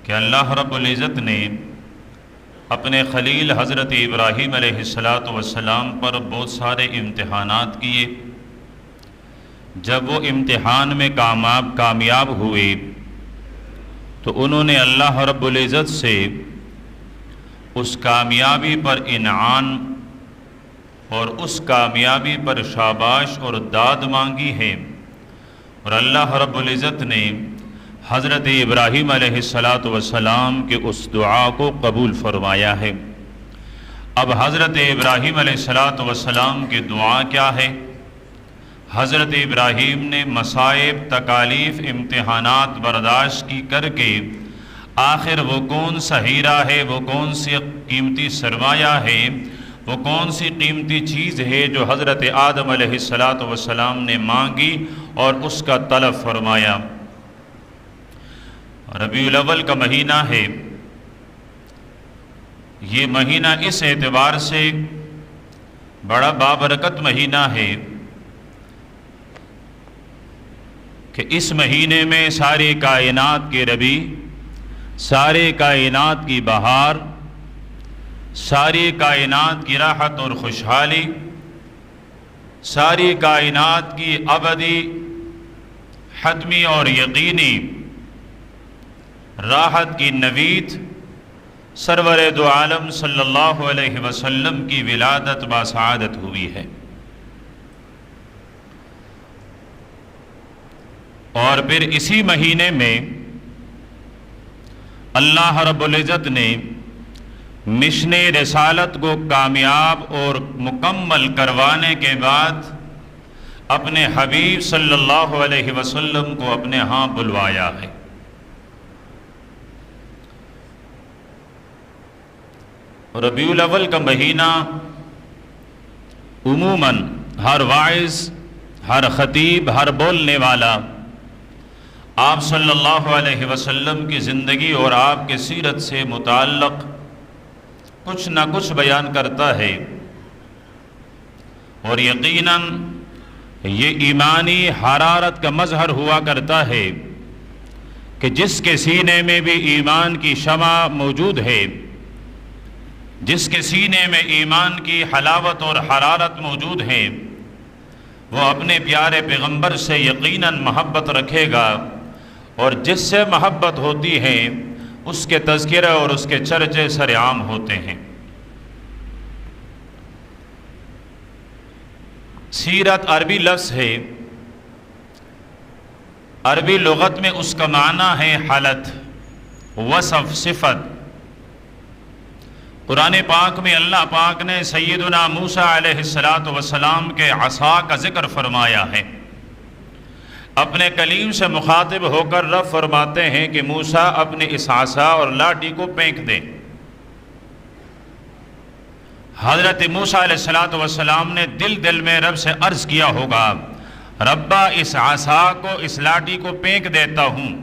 کہ اللہ رب العزت نے اپنے خلیل حضرت ابراہیم علیہ السلام پر بہت سارے امتحانات کیے۔ جب وہ امتحان میں کامیاب ہوئے تو انہوں نے اللہ رب العزت سے اس کامیابی پر انعام اور اس کامیابی پر شاباش اور داد مانگی ہے، اور اللہ رب العزت نے حضرت ابراہیم علیہ السلام کے اس دعا کو قبول فرمایا ہے۔ اب حضرت ابراہیم علیہ السلام کی دعا کیا ہے؟ حضرت ابراہیم نے مصائب، تکالیف، امتحانات برداشت کی کر کے آخر وہ کون سا ہیرا ہے، وہ کون سی قیمتی سرمایہ ہے، وہ کون سی قیمتی چیز ہے جو حضرت آدم علیہ السلام نے مانگی اور اس کا طلب فرمایا۔ ربیع الاول کا مہینہ ہے۔ یہ مہینہ اس اعتبار سے بڑا بابرکت مہینہ ہے کہ اس مہینے میں ساری کائنات کے ربی، ساری کائنات کی بہار، ساری کائنات کی راحت اور خوشحالی، ساری کائنات کی ابدی، حتمی اور یقینی راحت کی نوید سرور دو عالم صلی اللہ علیہ وسلم کی ولادت باسعادت ہوئی ہے۔ اور پھر اسی مہینے میں اللہ رب العزت نے مشن رسالت کو کامیاب اور مکمل کروانے کے بعد اپنے حبیب صلی اللہ علیہ وسلم کو اپنے ہاں بلوایا ہے۔ ربیع الاول کا مہینہ عموماً ہر واعظ، ہر خطیب، ہر بولنے والا آپ صلی اللہ علیہ وسلم کی زندگی اور آپ کے سیرت سے متعلق کچھ نہ کچھ بیان کرتا ہے، اور یقیناً یہ ایمانی حرارت کا مظہر ہوا کرتا ہے کہ جس کے سینے میں بھی ایمان کی شمع موجود ہے، جس کے سینے میں ایمان کی حلاوت اور حرارت موجود ہے، وہ اپنے پیارے پیغمبر سے یقیناً محبت رکھے گا، اور جس سے محبت ہوتی ہے اس کے تذکرہ اور اس کے چرچے سر عام ہوتے ہیں۔ سیرت عربی لفظ ہے، عربی لغت میں اس کا معنی ہے حالت، وصف، صفت۔ قرآن پاک میں اللہ پاک نے سیدنا موسیٰ علیہ السلام کے عصا کا ذکر فرمایا ہے۔ اپنے کلیم سے مخاطب ہو کر رب فرماتے ہیں کہ موسیٰ اپنے اس عصا اور لاٹھی کو پھینک دیں۔ حضرت موسیٰ علیہ السلام نے دل میں رب سے عرض کیا ہوگا، ربا اس عصا کو، اس لاٹھی کو پھینک دیتا ہوں،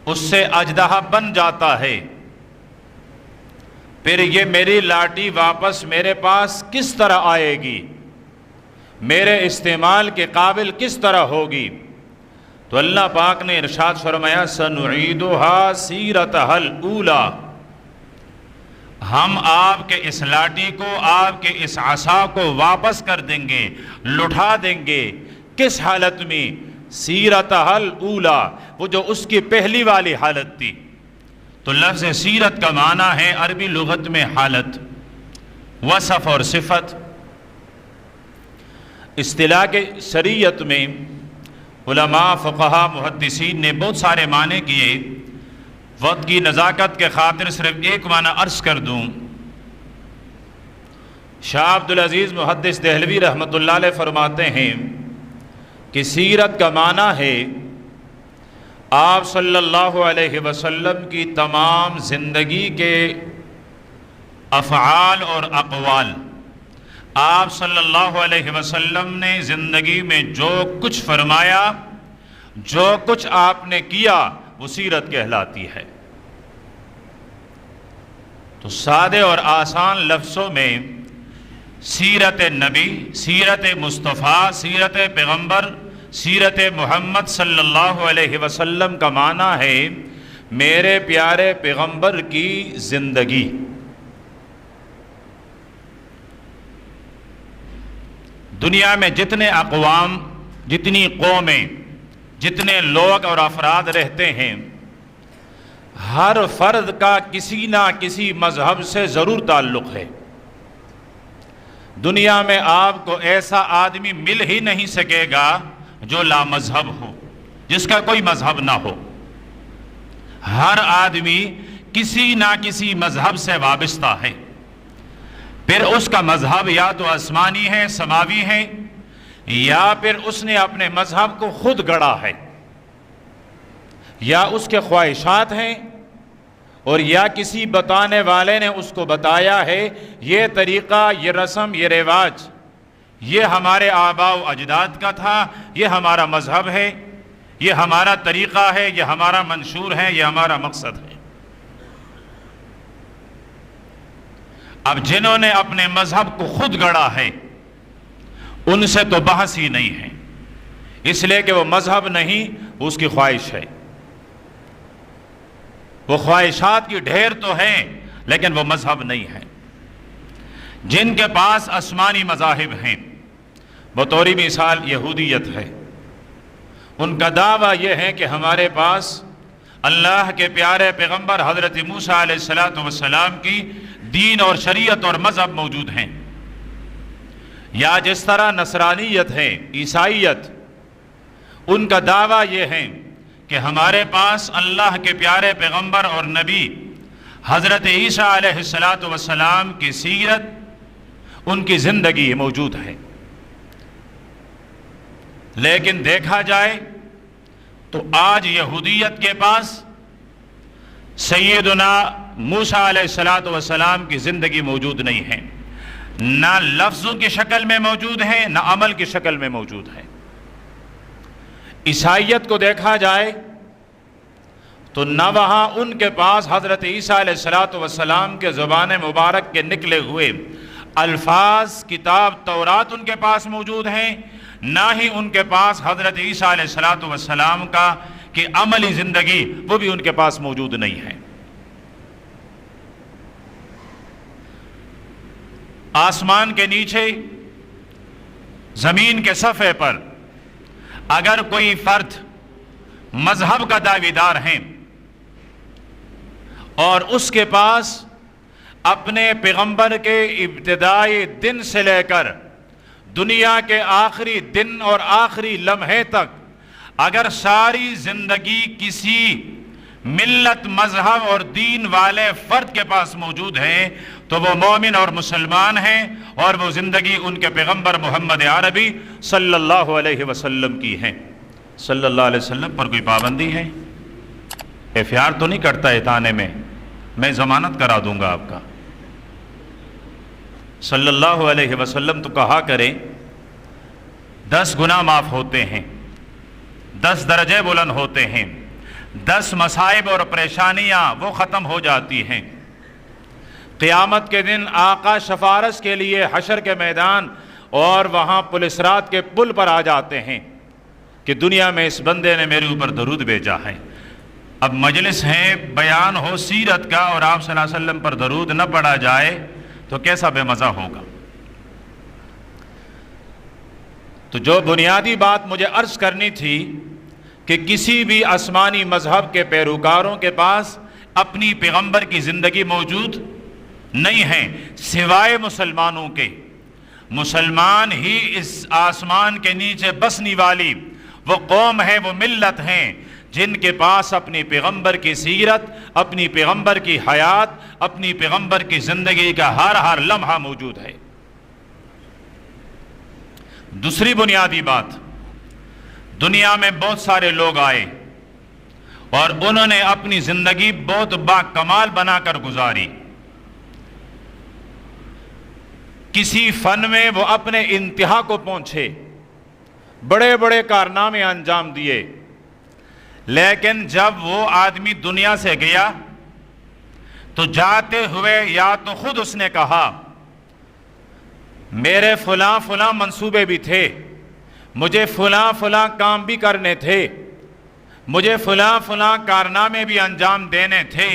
اس سے اژدہا بن جاتا ہے، پھر یہ میری لاٹھی واپس میرے پاس کس طرح آئے گی، میرے استعمال کے قابل کس طرح ہوگی؟ تو اللہ پاک نے ارشاد فرمایا سنعیدها سیرتها الاولی، ہم آپ کے اس لاٹھی کو، آپ کے اس عصا کو واپس کر دیں گے، لٹھا دیں گے۔ کس حالت میں؟ سیرتها الاولی، وہ جو اس کی پہلی والی حالت تھی۔ تو لفظ سیرت کا معنی ہے عربی لغت میں حالت، وصف اور صفت۔ اصطلاح کے شریعت میں علماء، فقہاء، محدثین نے بہت سارے معنی کیے۔ وقت کی نزاکت کے خاطر صرف ایک معنی عرض کر دوں۔ شاہ عبدالعزیز محدث دہلوی رحمۃ اللہ علیہ فرماتے ہیں کہ سیرت کا معنی ہے آپ صلی اللہ علیہ وسلم کی تمام زندگی کے افعال اور اقوال، آپ صلی اللہ علیہ وسلم نے زندگی میں جو کچھ فرمایا، جو کچھ آپ نے کیا، وہ سیرت کہلاتی ہے۔ تو سادے اور آسان لفظوں میں سیرت نبی، سیرت مصطفیٰ، سیرت پیغمبر، سیرت محمد صلی اللہ علیہ وسلم کا معنی ہے میرے پیارے پیغمبر کی زندگی۔ دنیا میں جتنے اقوام، جتنی قومیں، جتنے لوگ اور افراد رہتے ہیں، ہر فرد کا کسی نہ کسی مذہب سے ضرور تعلق ہے۔ دنیا میں آپ کو ایسا آدمی مل ہی نہیں سکے گا جو لا مذہب ہو، جس کا کوئی مذہب نہ ہو۔ ہر آدمی کسی نہ کسی مذہب سے وابستہ ہے، پھر اس کا مذہب یا تو آسمانی ہے، سماوی ہے، یا پھر اس نے اپنے مذہب کو خود گڑھا ہے، یا اس کے خواہشات ہیں، اور یا کسی بتانے والے نے اس کو بتایا ہے یہ طریقہ، یہ رسم، یہ رواج، یہ ہمارے آباء و اجداد کا تھا، یہ ہمارا مذہب ہے، یہ ہمارا طریقہ ہے، یہ ہمارا منشور ہے، یہ ہمارا مقصد ہے۔ اب جنہوں نے اپنے مذہب کو خود گڑھا ہے ان سے تو بحث ہی نہیں ہے، اس لیے کہ وہ مذہب نہیں، اس کی خواہش ہے۔ وہ خواہشات کی ڈھیر تو ہیں لیکن وہ مذہب نہیں ہے۔ جن کے پاس آسمانی مذاہب ہیں، بطور مثال یہودیت ہے، ان کا دعویٰ یہ ہے کہ ہمارے پاس اللہ کے پیارے پیغمبر حضرت موسیٰ علیہ السلام کی دین اور شریعت اور مذہب موجود ہیں۔ یا جس طرح نصرانیت ہے، عیسائیت، ان کا دعویٰ یہ ہے کہ ہمارے پاس اللہ کے پیارے پیغمبر اور نبی حضرت عیسیٰ علیہ السلام کی سیرت، ان کی زندگی موجود ہے۔ لیکن دیکھا جائے تو آج یہودیت کے پاس سیدنا موسیٰ علیہ السلام کی زندگی موجود نہیں ہے، نہ لفظوں کی شکل میں موجود ہے، نہ عمل کی شکل میں موجود ہے۔ عیسائیت کو دیکھا جائے تو نہ وہاں ان کے پاس حضرت عیسیٰ علیہ السلام کے زبان مبارک کے نکلے ہوئے الفاظ، کتاب تورات ان کے پاس موجود ہیں، نہ ہی ان کے پاس حضرت عیسیٰ علیہ السلام کا کہ عملی زندگی وہ بھی ان کے پاس موجود نہیں ہے۔ آسمان کے نیچے، زمین کے صفحے پر اگر کوئی فرد مذہب کا دعویدار ہے اور اس کے پاس اپنے پیغمبر کے ابتدائی دن سے لے کر دنیا کے آخری دن اور آخری لمحے تک اگر ساری زندگی کسی ملت، مذہب اور دین والے فرد کے پاس موجود ہے تو وہ مومن اور مسلمان ہیں، اور وہ زندگی ان کے پیغمبر محمد عربی صلی اللہ علیہ وسلم کی ہے۔ صلی اللہ علیہ وسلم پر کوئی پابندی ہے؟ اختیار تو نہیں کرتا ہے تانے میں ضمانت کرا دوں گا آپ کا۔ صلی اللہ علیہ وسلم تو کہا کرے 10 گناہ معاف ہوتے ہیں، 10 درجے بلند ہوتے ہیں، 10 مصائب اور پریشانیاں وہ ختم ہو جاتی ہیں۔ قیامت کے دن آقا شفارش کے لیے حشر کے میدان اور وہاں پولیس رات کے پل پر آ جاتے ہیں کہ دنیا میں اس بندے نے میرے اوپر درود بھیجا ہے۔ اب مجلس ہے، بیان ہو سیرت کا، اور آپ صلی اللہ علیہ وسلم پر درود نہ پڑھا جائے تو کیسا بے مزہ ہوگا۔ تو جو بنیادی بات مجھے عرض کرنی تھی کہ کسی بھی آسمانی مذہب کے پیروکاروں کے پاس اپنی پیغمبر کی زندگی موجود نہیں ہے سوائے مسلمانوں کے۔ مسلمان ہی اس آسمان کے نیچے بسنے والی وہ قوم ہے، وہ ملت ہیں جن کے پاس اپنی پیغمبر کی سیرت، اپنی پیغمبر کی حیات، اپنی پیغمبر کی زندگی کا ہر لمحہ موجود ہے۔ دوسری بنیادی بات، دنیا میں بہت سارے لوگ آئے اور انہوں نے اپنی زندگی بہت با کمال بنا کر گزاری۔ کسی فن میں وہ اپنے انتہا کو پہنچے، بڑے بڑے کارنامے انجام دیے، لیکن جب وہ آدمی دنیا سے گیا تو جاتے ہوئے یا تو خود اس نے کہا میرے فلاں منصوبے بھی تھے، مجھے فلاں کام بھی کرنے تھے، مجھے فلاں فلاں کارنامے بھی انجام دینے تھے،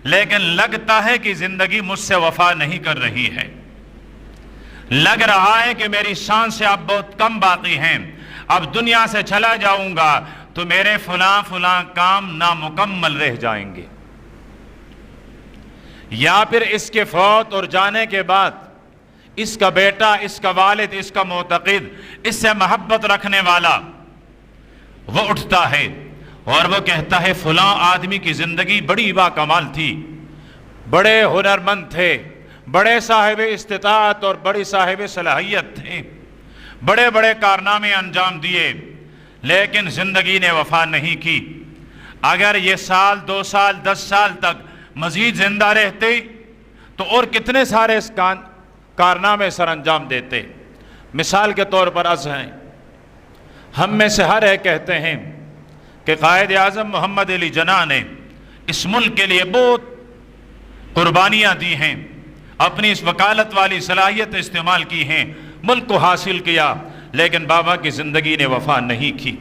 لیکن لگتا ہے کہ زندگی مجھ سے وفا نہیں کر رہی ہے، لگ رہا ہے کہ میری سانسیں اب بہت کم باقی ہیں، اب دنیا سے چلا جاؤں گا تو میرے فلاں فلاں کام نامکمل رہ جائیں گے، یا پھر اس کے فوت اور جانے کے بعد اس کا بیٹا، اس کا والد، اس کا معتقد، اس سے محبت رکھنے والا وہ اٹھتا ہے اور وہ کہتا ہے فلاں آدمی کی زندگی بڑی باکمال تھی، بڑے ہنرمند تھے، بڑے صاحب استطاعت اور بڑی صاحب صلاحیت تھے، بڑے بڑے کارنامے انجام دیے، لیکن زندگی نے وفا نہیں کی۔ اگر یہ سال، 2 سال، 10 سال تک مزید زندہ رہتے تو اور کتنے سارے کارنامے سر انجام دیتے۔ مثال کے طور پر عرض ہیں، ہم میں سے ہر ایک کہتے ہیں کہ قائد اعظم محمد علی جناح نے اس ملک کے لیے بہت قربانیاں دی ہیں، اپنی اس وکالت والی صلاحیت استعمال کی ہیں، ملک کو حاصل کیا، لیکن بابا کی زندگی نے وفا نہیں کی۔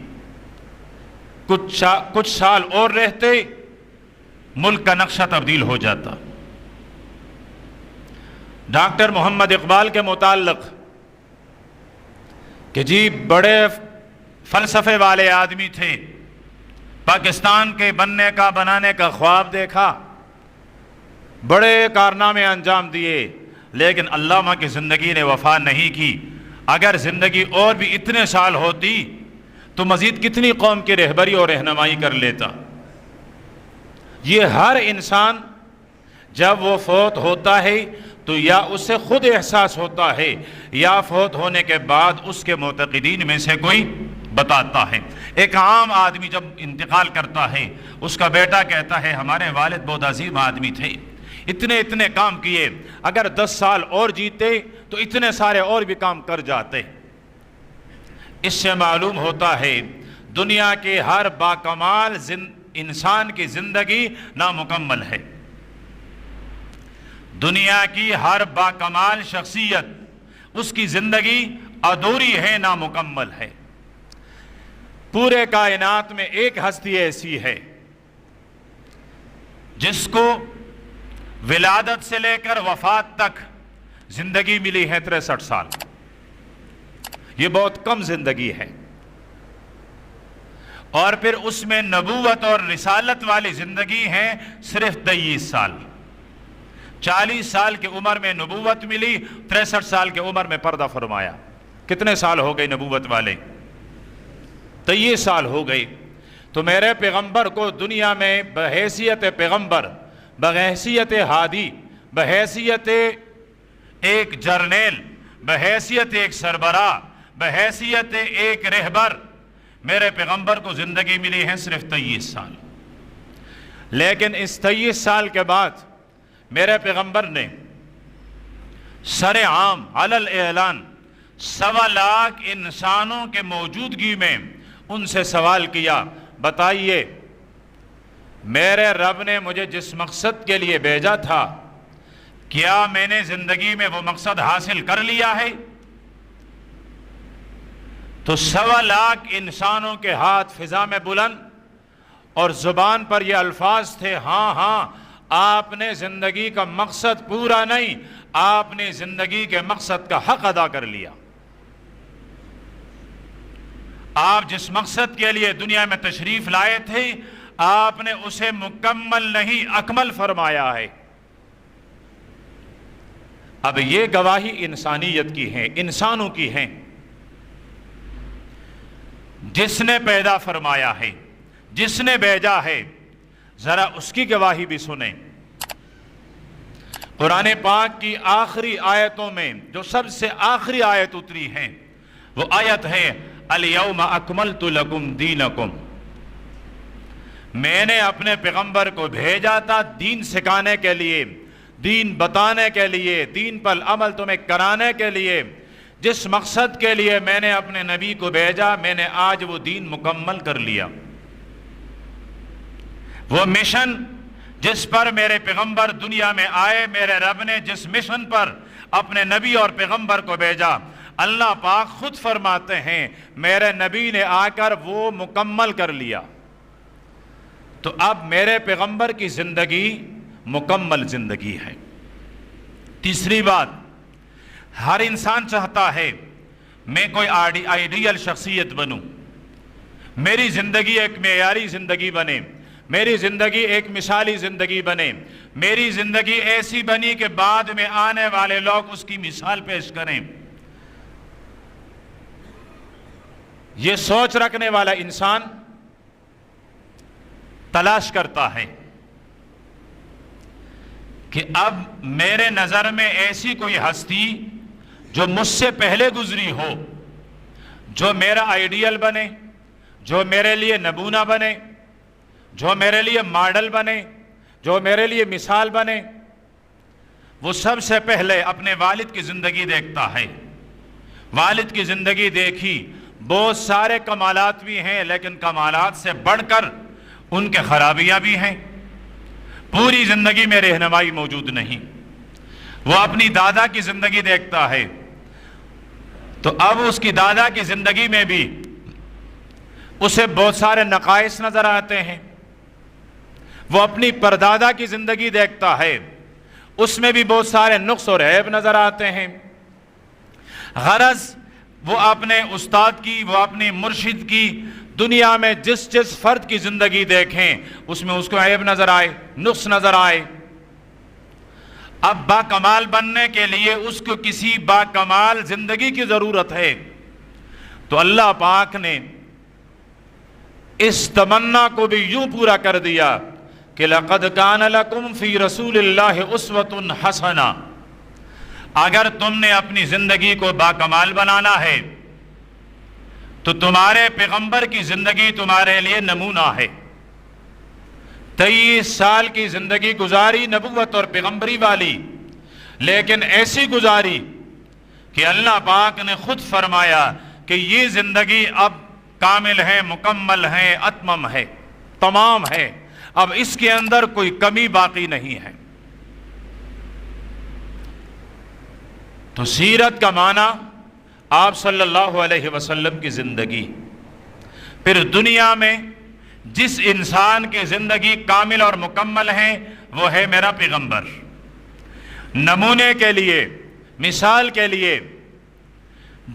کچھ سال اور رہتے ملک کا نقشہ تبدیل ہو جاتا۔ ڈاکٹر محمد اقبال کے متعلق کہ جی بڑے فلسفے والے آدمی تھے، پاکستان کے بنانے کا خواب دیکھا، بڑے کارنامے انجام دیے، لیکن علامہ کی زندگی نے وفا نہیں کی۔ اگر زندگی اور بھی اتنے سال ہوتی تو مزید کتنی قوم کی رہبری اور رہنمائی کر لیتا۔ یہ ہر انسان جب وہ فوت ہوتا ہے تو یا اسے خود احساس ہوتا ہے یا فوت ہونے کے بعد اس کے معتقدین میں سے کوئی بتاتا ہے۔ ایک عام آدمی جب انتقال کرتا ہے، اس کا بیٹا کہتا ہے ہمارے والد بہت عظیم آدمی تھے، اتنے کام کیے، اگر 10 سال اور جیتے تو اتنے سارے اور بھی کام کر جاتے۔ اس سے معلوم ہوتا ہے دنیا کے ہر باکمال انسان کی زندگی نامکمل ہے، دنیا کی ہر باکمال شخصیت اس کی زندگی ادھوری ہے، نامکمل ہے۔ پورے کائنات میں ایک ہستی ایسی ہے جس کو ولادت سے لے کر وفات تک زندگی ملی ہے 63 سال۔ یہ بہت کم زندگی ہے، اور پھر اس میں نبوت اور رسالت والی زندگی ہے صرف 23 سال۔ 40 سال کی عمر میں نبوت ملی، 63 سال کی عمر میں پردہ فرمایا۔ کتنے سال ہو گئے نبوت والے؟ 23 سال ہو گئے۔ تو میرے پیغمبر کو دنیا میں بحیثیت پیغمبر، بحیثیت ہادی، بحیثیت ایک جرنیل، بحیثیت ایک سربراہ، بحیثیت ایک رہبر، میرے پیغمبر کو زندگی ملی ہے صرف 23 سال۔ لیکن اس 23 سال کے بعد میرے پیغمبر نے سر عام علی الاعلان 1.25 لاکھ انسانوں کے موجودگی میں ان سے سوال کیا، بتائیے میرے رب نے مجھے جس مقصد کے لیے بھیجا تھا، کیا میں نے زندگی میں وہ مقصد حاصل کر لیا ہے؟ تو 1.25 لاکھ انسانوں کے ہاتھ فضا میں بلند اور زبان پر یہ الفاظ تھے، ہاں ہاں آپ نے زندگی کا مقصد پورا نہیں، آپ نے زندگی کے مقصد کا حق ادا کر لیا۔ آپ جس مقصد کے لیے دنیا میں تشریف لائے تھے، آپ نے اسے مکمل نہیں اکمل فرمایا ہے۔ اب یہ گواہی انسانیت کی ہے، انسانوں کی ہے۔ جس نے پیدا فرمایا ہے، جس نے بھیجا ہے، ذرا اس کی گواہی بھی سنیں۔ قرآن پاک کی آخری آیتوں میں جو سب سے آخری آیت اتری ہے وہ آیت ہے الیوم اکملت لکم دینکم۔ میں نے اپنے پیغمبر کو بھیجا تھا دین سکھانے کے لیے، دین بتانے کے لیے، دین پر عمل تمہیں کرانے کے لیے۔ جس مقصد کے لیے میں نے اپنے نبی کو بھیجا، میں نے آج وہ دین مکمل کر لیا۔ وہ مشن جس پر میرے پیغمبر دنیا میں آئے، میرے رب نے جس مشن پر اپنے نبی اور پیغمبر کو بھیجا، اللہ پاک خود فرماتے ہیں میرے نبی نے آ کر وہ مکمل کر لیا۔ تو اب میرے پیغمبر کی زندگی مکمل زندگی ہے۔ تیسری بات، ہر انسان چاہتا ہے میں کوئی آئیڈیل شخصیت بنوں، میری زندگی ایک معیاری زندگی بنے، میری زندگی ایک مثالی زندگی بنے، میری زندگی ایسی بنی کہ بعد میں آنے والے لوگ اس کی مثال پیش کریں۔ یہ سوچ رکھنے والا انسان تلاش کرتا ہے کہ اب میرے نظر میں ایسی کوئی ہستی جو مجھ سے پہلے گزری ہو، جو میرا آئیڈیل بنے، جو میرے لیے نمونہ بنے، جو میرے لیے ماڈل بنے، جو میرے لیے مثال بنے۔ وہ سب سے پہلے اپنے والد کی زندگی دیکھتا ہے۔ والد کی زندگی دیکھی، بہت سارے کمالات بھی ہیں، لیکن کمالات سے بڑھ کر ان کے خرابیاں بھی ہیں، پوری زندگی میں رہنمائی موجود نہیں۔ وہ اپنی دادا کی زندگی دیکھتا ہے، تو اب اس کی دادا کی زندگی میں بھی اسے بہت سارے نقائص نظر آتے ہیں۔ وہ اپنی پردادا کی زندگی دیکھتا ہے، اس میں بھی بہت سارے نقص اور عیب نظر آتے ہیں۔ غرض وہ اپنے استاد کی، وہ اپنی مرشد کی، دنیا میں جس فرد کی زندگی دیکھیں اس میں اس کو عیب نظر آئے، نقص نظر آئے۔ اب باکمال بننے کے لیے اس کو کسی باکمال زندگی کی ضرورت ہے، تو اللہ پاک نے اس تمنا کو بھی یوں پورا کر دیا کہ لَقَدْ كَانَ لَكُمْ فِي رَسُولِ اللَّهِ أُسْوَةٌ حَسَنَةٌ۔ اگر تم نے اپنی زندگی کو باکمال بنانا ہے تو تمہارے پیغمبر کی زندگی تمہارے لیے نمونہ ہے۔ 23 سال کی زندگی گزاری نبوت اور پیغمبری والی، لیکن ایسی گزاری کہ اللہ پاک نے خود فرمایا کہ یہ زندگی اب کامل ہے، مکمل ہے، اتمم ہے، تمام ہے، اب اس کے اندر کوئی کمی باقی نہیں ہے۔ تو سیرت کا معنی آپ صلی اللہ علیہ وسلم کی زندگی۔ پھر دنیا میں جس انسان کی زندگی کامل اور مکمل ہے وہ ہے میرا پیغمبر۔ نمونے کے لیے، مثال کے لیے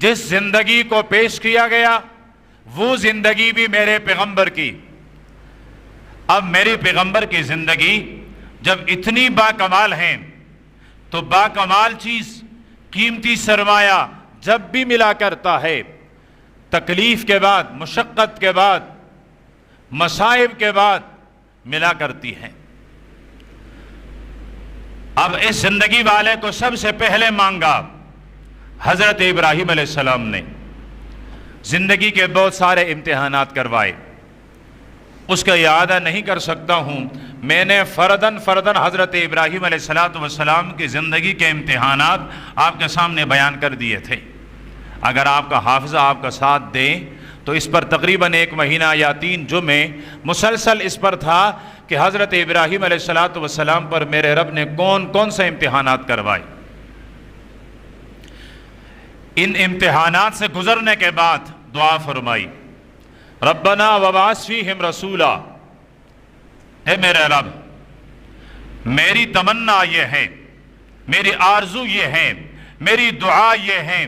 جس زندگی کو پیش کیا گیا وہ زندگی بھی میرے پیغمبر کی۔ اب میری پیغمبر کی زندگی جب اتنی باکمال ہے تو باکمال چیز، قیمتی سرمایہ جب بھی ملا کرتا ہے، تکلیف کے بعد، مشقت کے بعد، مصائب کے بعد ملا کرتی ہے۔ اب اس زندگی والے کو سب سے پہلے مانگا حضرت ابراہیم علیہ السلام نے۔ زندگی کے بہت سارے امتحانات کروائے، اس کا اعادہ نہیں کر سکتا ہوں، میں نے فرداً حضرت ابراہیم علیہ السلام کی زندگی کے امتحانات آپ کے سامنے بیان کر دیے تھے۔ اگر آپ کا حافظہ آپ کا ساتھ دے تو اس پر تقریباً 1 مہینہ یا 3 جمعے مسلسل اس پر تھا کہ حضرت ابراہیم علیہ السلام پر میرے رب نے کون سے امتحانات کروائے۔ ان امتحانات سے گزرنے کے بعد دعا فرمائی، ربنا وبعث فیہم رسولا، اے میرے رب میری تمنا یہ ہے، میری آرزو یہ ہے، میری دعا یہ ہے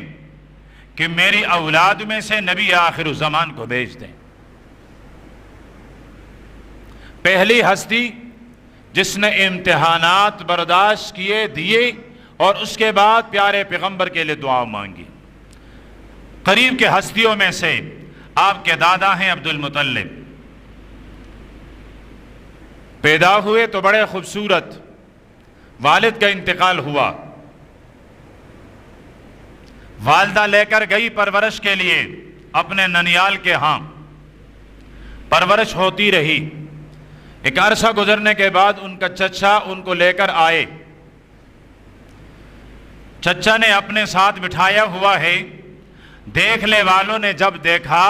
کہ میری اولاد میں سے نبی آخر الزمان کو بھیج دیں۔ پہلی ہستی جس نے امتحانات برداشت دیے اور اس کے بعد پیارے پیغمبر کے لیے دعا مانگی۔ قریب کے ہستیوں میں سے آپ کے دادا ہیں عبد المطلب، پیدا ہوئے تو بڑے خوبصورت، والد کا انتقال ہوا، والدہ لے کر گئی پرورش کے لیے اپنے ننیال کے ہاں، پرورش ہوتی رہی۔ ایک عرصہ گزرنے کے بعد ان کا چچا ان کو لے کر آئے۔ چچا نے اپنے ساتھ بٹھایا ہوا ہے، دیکھنے والوں نے جب دیکھا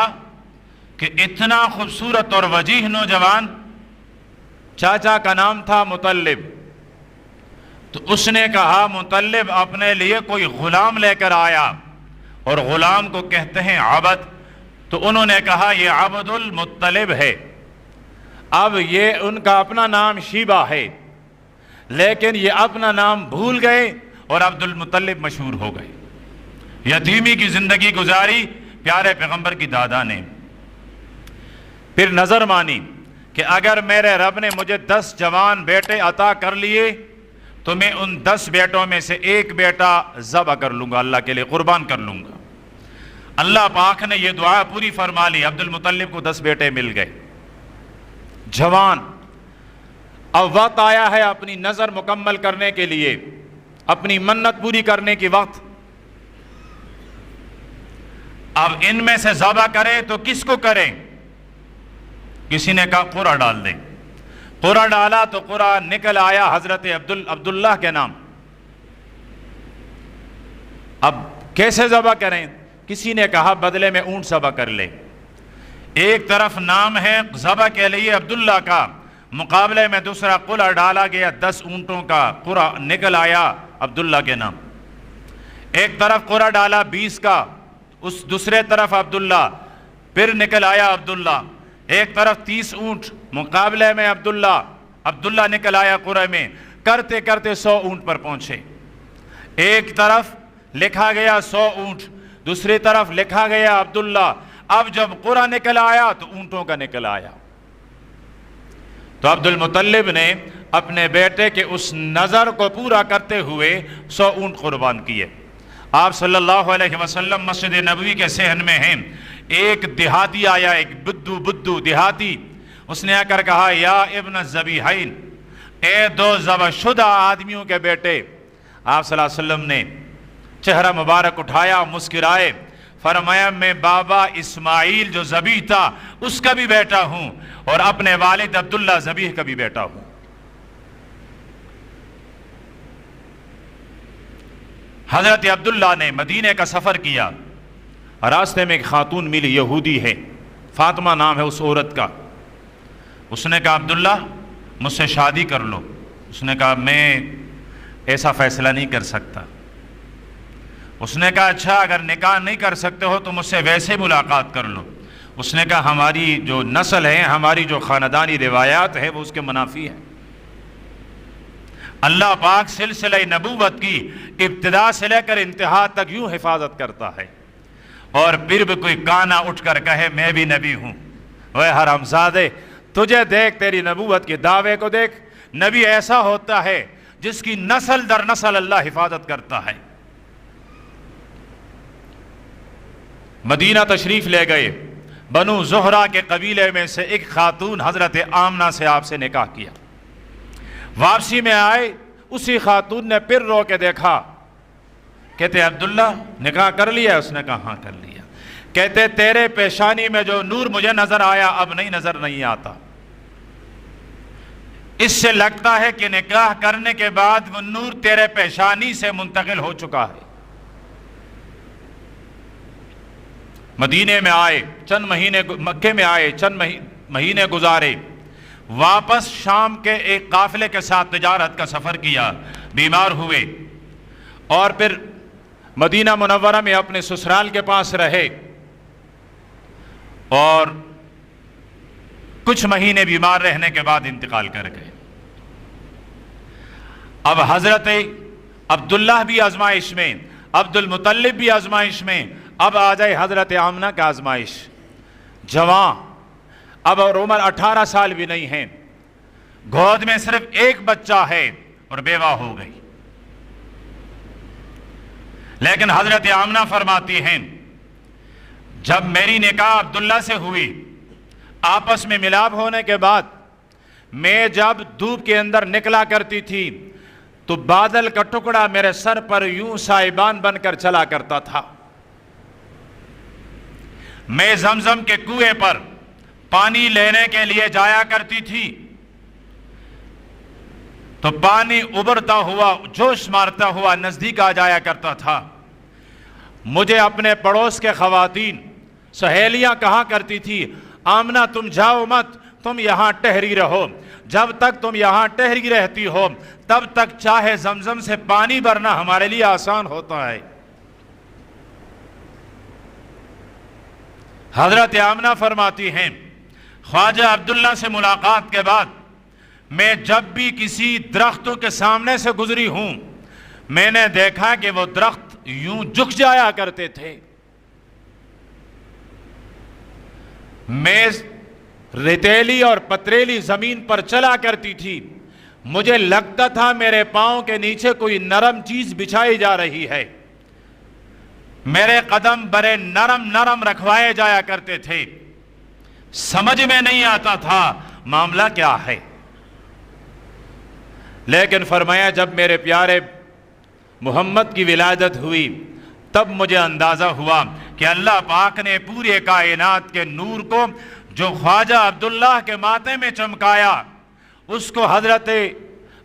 کہ اتنا خوبصورت اور وجیح نوجوان، چاچا کا نام تھا مطلب، تو اس نے کہا مطلب اپنے لیے کوئی غلام لے کر آیا، اور غلام کو کہتے ہیں عبد، تو انہوں نے کہا یہ عبد المطلب ہے۔ اب یہ ان کا اپنا نام شیبہ ہے، لیکن یہ اپنا نام بھول گئے اور عبد المطلب مشہور ہو گئے۔ یتیمی کی زندگی گزاری پیارے پیغمبر کی دادا نے۔ پھر نظر مانی کہ اگر میرے رب نے مجھے 10 جوان بیٹے عطا کر لیے تو میں ان 10 بیٹوں میں سے ایک بیٹا ذبح کر لوں گا، اللہ کے لیے قربان کر لوں گا۔ اللہ پاک نے یہ دعا پوری فرما لی، عبد المطلب کو 10 بیٹے مل گئے جوان۔ اب وقت آیا ہے اپنی نظر مکمل کرنے کے لیے، اپنی منت پوری کرنے کی وقت۔ اب ان میں سے ذبح کریں تو کس کو کریں؟ کسی نے کہا قرہ ڈال دیں۔ قرہ ڈالا تو قرہ نکل آیا حضرت عبداللہ کے نام۔ اب کیسے ذبح کریں؟ کسی نے کہا بدلے میں اونٹ ذبح کر لے۔ ایک طرف نام ہے ذبح کے لیے عبداللہ کا، مقابلے میں دوسرا قرہ ڈالا گیا، 10 اونٹوں کا قرہ نکل آیا عبداللہ کے نام۔ ایک طرف قرہ ڈالا 20 کا، اس دوسرے طرف عبداللہ، پھر نکل آیا عبداللہ۔ ایک طرف 30 اونٹ، مقابلے میں عبداللہ نکل آیا قرہ میں، کرتے کرتے 100 اونٹ پر پہنچے۔ ایک طرف لکھا گیا 100 اونٹ، دوسری طرف لکھا گیا عبداللہ۔ اب جب قرہ نکل آیا تو اونٹوں کا نکل آیا۔ تو عبد المطلب نے اپنے بیٹے کے اس نظر کو پورا کرتے ہوئے 100 اونٹ قربان کیے۔ آپ صلی اللہ علیہ وسلم مسجد نبوی کے صحن میں ہیں، ایک دیہاتی آیا، ایک بدو دیہاتی، اس نے آ کر کہا یا ابن الذبیحین، اے 2 ذبح شدہ آدمیوں کے بیٹے۔ آپ صلی اللہ علیہ وسلم نے چہرہ مبارک اٹھایا، مسکرائے، فرمایا میں بابا اسماعیل جو ذبیح تھا اس کا بھی بیٹا ہوں، اور اپنے والد عبداللہ ذبیح کا بھی بیٹا ہوں۔ حضرت عبداللہ نے مدینے کا سفر کیا، راستے میں ایک خاتون ملی، یہودی ہے، فاطمہ نام ہے اس عورت کا۔ اس نے کہا عبداللہ مجھ سے شادی کر لو۔ اس نے کہا میں ایسا فیصلہ نہیں کر سکتا۔ اس نے کہا اچھا اگر نکاح نہیں کر سکتے ہو تو مجھ سے ویسے ملاقات کر لو۔ اس نے کہا ہماری جو نسل ہے، ہماری جو خاندانی روایات ہے وہ اس کے منافی ہے۔ اللہ پاک سلسلہ نبوت کی ابتدا سے لے کر انتہا تک یوں حفاظت کرتا ہے، اور پھر بھی کوئی کانا اٹھ کر کہے میں بھی نبی ہوں، اے حرامزادے تجھے دیکھ، تیری نبوت کے دعوے کو دیکھ۔ نبی ایسا ہوتا ہے جس کی نسل در نسل اللہ حفاظت کرتا ہے۔ مدینہ تشریف لے گئے، بنو زہرہ کے قبیلے میں سے ایک خاتون حضرت آمنہ سے آپ سے نکاح کیا۔ واپسی میں آئے، اسی خاتون نے پھر رو کے دیکھا، کہتے عبداللہ نکاح کر لیا؟ اس نے کہا ہاں کر لیا۔ کہتے تیرے پیشانی میں جو نور مجھے نظر آیا اب نظر نہیں آتا۔ اس سے لگتا ہے کہ نکاح کرنے کے بعد وہ نور تیرے پیشانی سے منتقل ہو چکا ہے۔ مدینے میں آئے چند مہینے، مکے میں آئے چند مہینے گزارے، واپس شام کے ایک قافلے کے ساتھ تجارت کا سفر کیا، بیمار ہوئے، اور پھر مدینہ منورہ میں اپنے سسرال کے پاس رہے، اور کچھ مہینے بیمار رہنے کے بعد انتقال کر گئے۔ اب حضرت عبداللہ بھی آزمائش میں، عبد المطلب بھی آزمائش میں، اب آ جائے حضرت آمنہ کا آزمائش۔ جوان، اب اور عمر 18 سال بھی نہیں ہیں، گود میں صرف ایک بچہ ہے اور بیوہ ہو گئی۔ لیکن حضرت آمنہ فرماتی ہیں جب میری نکاح عبداللہ سے ہوئی، آپس میں ملاپ ہونے کے بعد میں جب دھوپ کے اندر نکلا کرتی تھی تو بادل کا ٹکڑا میرے سر پر یوں سائبان بن کر چلا کرتا تھا۔ میں زمزم کے کنویں پر پانی لینے کے لیے جایا کرتی تھی تو پانی ابھرتا ہوا، جوش مارتا ہوا نزدیک آ جایا کرتا تھا۔ مجھے اپنے پڑوس کے خواتین سہیلیاں کہا کرتی تھی آمنہ تم جاؤ مت، تم یہاں ٹہری رہو، جب تک تم یہاں ٹہری رہتی ہو تب تک چاہے زمزم سے پانی بھرنا ہمارے لیے آسان ہوتا ہے۔ حضرت آمنہ فرماتی ہیں خواجہ عبداللہ سے ملاقات کے بعد میں جب بھی کسی درختوں کے سامنے سے گزری ہوں میں نے دیکھا کہ وہ درخت یوں جھک جایا کرتے تھے. میز ریتیلی اور پتریلی زمین پر چلا کرتی تھی. مجھے لگتا تھا میرے پاؤں کے نیچے کوئی نرم چیز بچھائی جا رہی ہے. میرے قدم بڑے نرم نرم رکھوائے جایا کرتے تھے. سمجھ میں نہیں آتا تھا معاملہ کیا ہے. لیکن فرمایا جب میرے پیارے محمد کی ولادت ہوئی تب مجھے اندازہ ہوا کہ اللہ پاک نے پورے کائنات کے نور کو جو خواجہ عبداللہ کے ماتھے میں چمکایا اس کو حضرت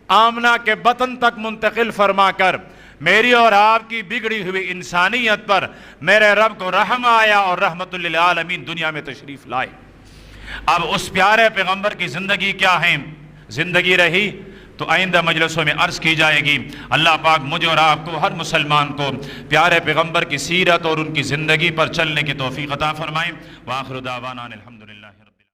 آمنہ کے بطن تک منتقل فرما کر میری اور آپ کی بگڑی ہوئی انسانیت پر میرے رب کو رحم آیا اور رحمت للعالمین دنیا میں تشریف لائے. اب اس پیارے پیغمبر کی زندگی کیا ہے؟ زندگی رہی تو آئندہ مجلسوں میں عرض کی جائے گی. اللہ پاک مجھے اور آپ کو ہر مسلمان کو پیارے پیغمبر کی سیرت اور ان کی زندگی پر چلنے کی توفیق عطا فرمائیں. وآخر دعوانا الحمد